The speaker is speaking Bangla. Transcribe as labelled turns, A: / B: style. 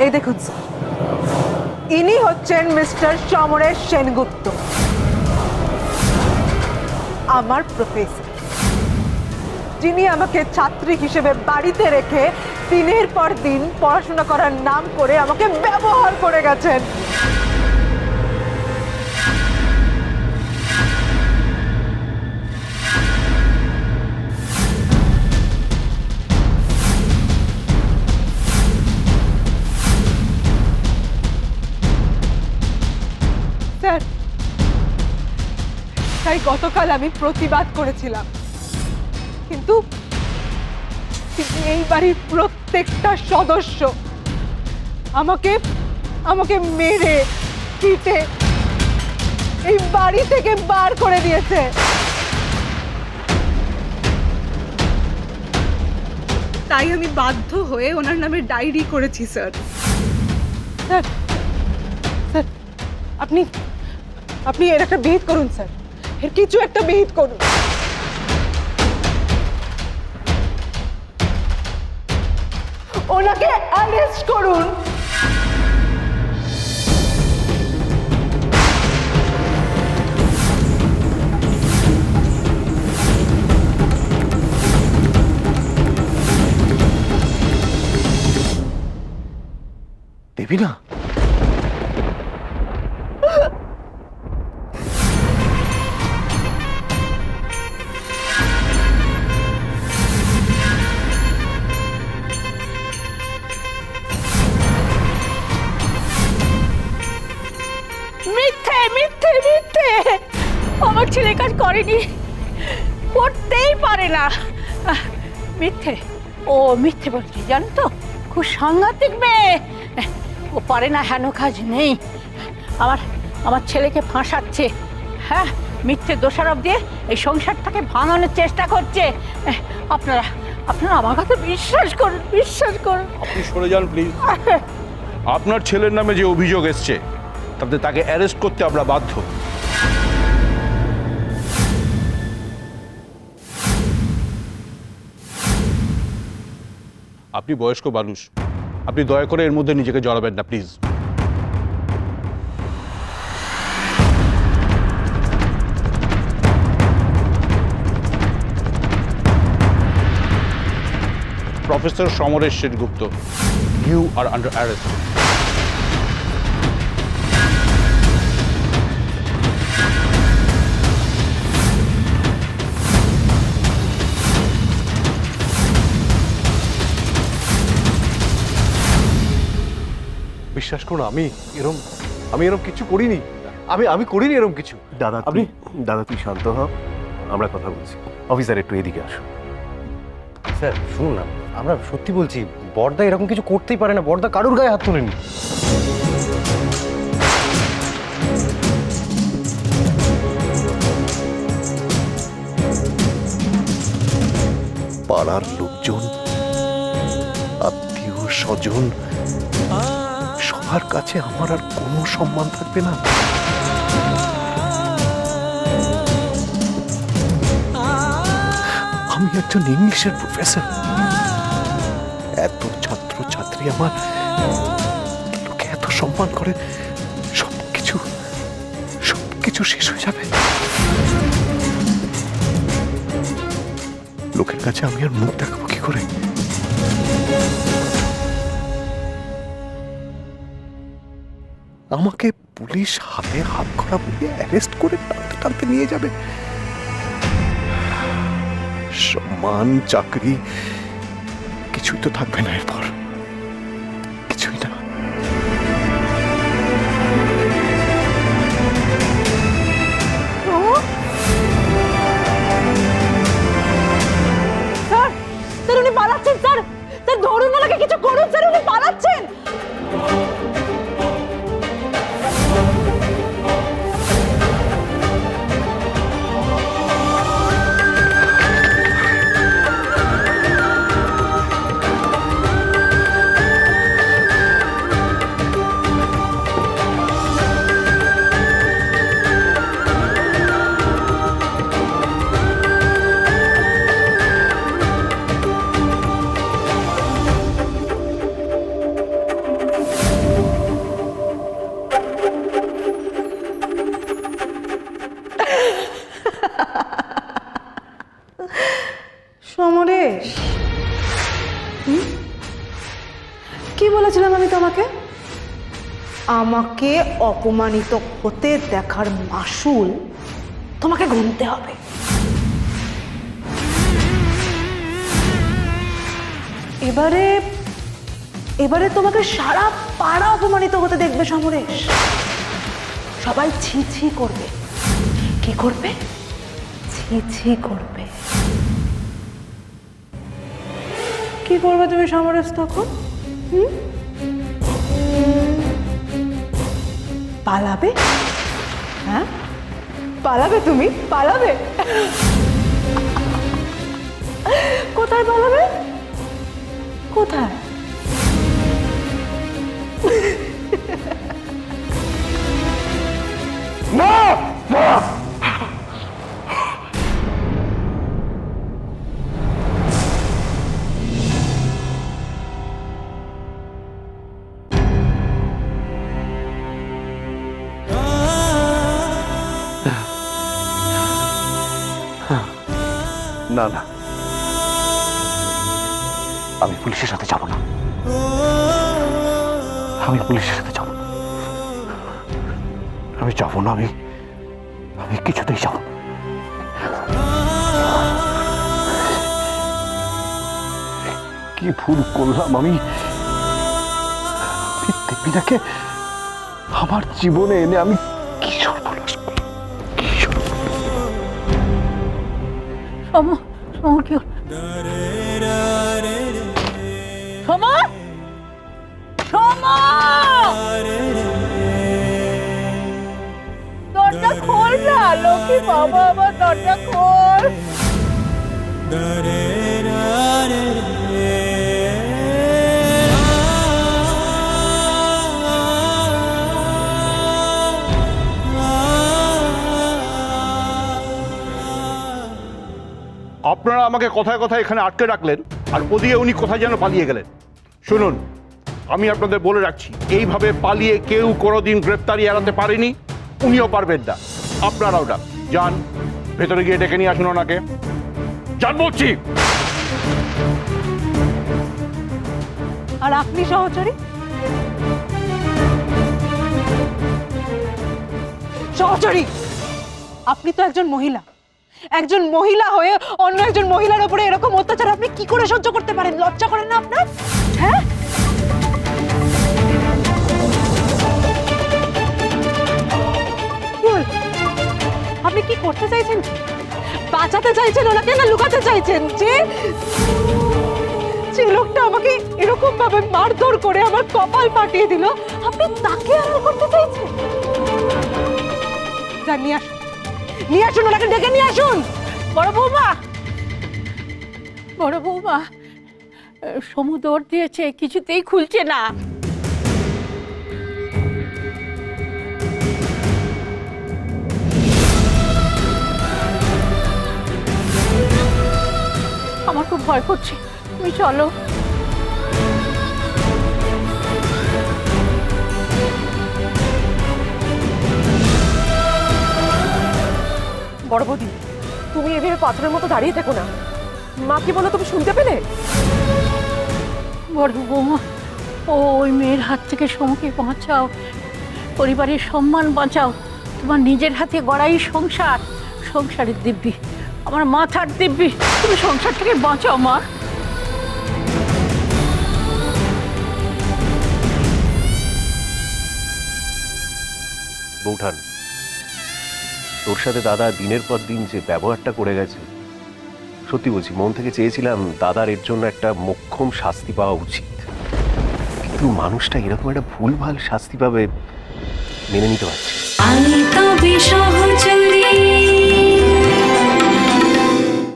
A: এই দেখুন স্যার, ইনি হচ্ছেন মিস্টার সমরেশ সেনগুপ্ত, আমার প্রফেসর, যিনি আমাকে ছাত্রী হিসেবে বাড়িতে রেখে দিনের পর দিন পড়াশোনা করার নাম করে আমাকে ব্যবহার করে গেছেন। স্যার, তাই গতকাল আমি প্রতিবাদ করেছিলাম, কিন্তু এই বাড়ির প্রত্যেকটা সদস্য আমাকে আমাকে মেরে পিটে এই বাড়ি থেকে বার করে দিয়েছে। তাই আমি বাধ্য হয়ে ওনার নামে ডায়েরি করেছি স্যার। স্যার স্যার আপনি আপনি এর একটা বিহিত করুন স্যার, এর কিছু একটা বিহিত করুন। ওনাকে অ্যারেস্ট করুন।
B: দেবী না,
C: মিথ্যে মিথ্যে মিথ্যে, আমার ছেলে কাজ করেনি, করতেই পারে না, মিথ্যে। ও মিথ্যে বলছি জানো তো, খুব সাংঘাতিক মেয়ে, ও পারে না, হেন কাজ নেই। আমার আমার ছেলেকে ফাঁসাচ্ছে, হ্যাঁ, মিথ্যে দোষারোপ দিয়ে এই সংসারটাকে ভাঙানোর চেষ্টা করছে। আপনারা আপনারা আমার কথা বিশ্বাস করুন, বিশ্বাস করুন।
D: আপনি সরে যান প্লিজ। আপনার ছেলের নামে যে অভিযোগ এসছে তাতে তাকে অ্যারেস্ট করতে আমরা বাধ্য। আপনি বয়স্ক মানুষ, আপনি দয়া করে এর মধ্যে নিজেকে জড়াবেন না please. Professor Samaresh Sengupta, you are under arrest.
B: বিশ্বাস করুন, আমি এরম কিছু করিনি। আমি করিনি এরম কিছু।
E: দাদা
B: আপনি
E: দাদা তুই শান্ত হ, আমরা কথা বলছি। অফিসার একটু এদিকে আসো।
F: স্যার শুনুন না, আমরা সত্যি বলছি, বড়দা এরকম কিছু করতেই পারে না, বড়দা কারুর গায়ে হাত তোলেনি।
E: পাড়ার লোকজন, আত্মীয় স্বজন, সবার কাছে আমার আর কোনো সম্মান থাকবে না। আমি একজন ইংলিশের প্রফেসর, এত ছাত্র ছাত্রী আমার, লোকে এত সম্মান করে, সবকিছু শেষ হয়ে যাবে। লোকের কাছে আমি আর মুখ দেখাবো কি করে? আমাকে পুলিশ হাতে হাত করা বলে অ্যারেস্ট করে টানতে টানতে নিয়ে যাবে। সম্মান, চাকরি কিছুই তো থাকবে না এরপর, কিছুই না।
A: স্যার, স্যার উনি পালাচ্ছেন স্যার, স্যার ধরুন ওনাকে, কিছু করুন স্যার, উনি পালাচ্ছেন। বলেছিলাম আমি তোমাকে? আমাকে অপমানিত হতে দেখার মাসুল তোমাকে গুনতে হবে। এবারে এবারে তোমাকে সারা পাড়া অপমানিত হতে দেখবে সমরেশ। সবাই ছি ছি করবে। কি করবে? ছি ছি করবে। কি করবে তুমি সমরেশ তখন? পালাবে? হ্যাঁ, পালাবে তুমি? পালাবে? কোথায় পালাবে? কোথায়?
E: না না, আমি পুলিশের সাথে যাব না। আমি পুলিশের সাথে যাব না। আমি যাব না। আমি কিছুতেই যাব না। কি ভুল করলাম আমি? দেবীনাকে আমার জীবনে এনে আমি কি সর্বনাশ করলাম? কি
C: সমা কি সমা সমা দরজা খোল না লক্ষ্মী বাবা, আমার দরজা খোল।
D: আপনারা আমাকে কথায় কথায় এখানে আটকে রাখলেন, আর ওদিকে উনি কোথায় যেন পালিয়ে গেলেন। শুনুন, আমি আপনাদের বলে রাখছি, এইভাবে পালিয়ে কেউ কোনোদিন গ্রেপ্তারি এড়াতে পারেনি, উনিও পারবেন না। আপনারাও না। যান, ভেতরে গিয়ে ডেকে নিয়ে আসুন ওনাকে। যান বলছি।
A: আর আপনি সহচরী? সহচরী, আপনি তো একজন মহিলা। একজন মহিলা হয়ে অন্য একজন মহিলার উপরে এরকম অত্যাচার আপনি কি করে সহ্য করতে পারেন? লজ্জা করেন না আপনার? হ্যাঁ, কি হলো? আপনি কি করতে চাইছেন? বাঁচাতে চাইছেন ওনাকে না লুকাতে চাইছেন? যে লোকটা আমাকে এরকম ভাবে মারধর করে আমার কপাল ফাটিয়ে দিল, আপনি তাকে আড়াল করতে চাইছেন? যা, নিয়ে আসুন, নিয়ে আসুন, ওনাকে ডেকে নিয়ে আসুন।
C: বড় বৌমা, বড় বৌমা, সমুদ্র দিয়েছে, কিছুতেই খুলছে না। আমার খুব ভয় করছে, তুমি চলো।
A: বড় বৌদি, তুমি এভাবে পাথরের মতো দাঁড়িয়ে থেকো না। মা কি বলো তুমি শুনতে পেলে?
C: বড় বৌমা, ওই মেয়ের হাত থেকে সমকে বাঁচাও, পরিবারের সম্মান বাঁচাও। তোমার নিজের হাতে গড়াই সংসার, সংসারের দিব্যি, আমার মাথার দিব্যি, তুমি সংসার থেকে বাঁচাও মা।
E: বৌঠান, তোর সাথে দাদা দিনের পর দিন যে ব্যবহারটা করে গেছে, সত্যি বলছি, মন থেকে চেয়েছিলাম দাদার এর জন্য একটা মোক্ষম শাস্তি পাওয়া উচিত। কিন্তু মানুষটা এরকম একটা ভুলভাল শাস্তি পাবে মেনে নিতে পারছি।
G: আমি তবে সহচরী।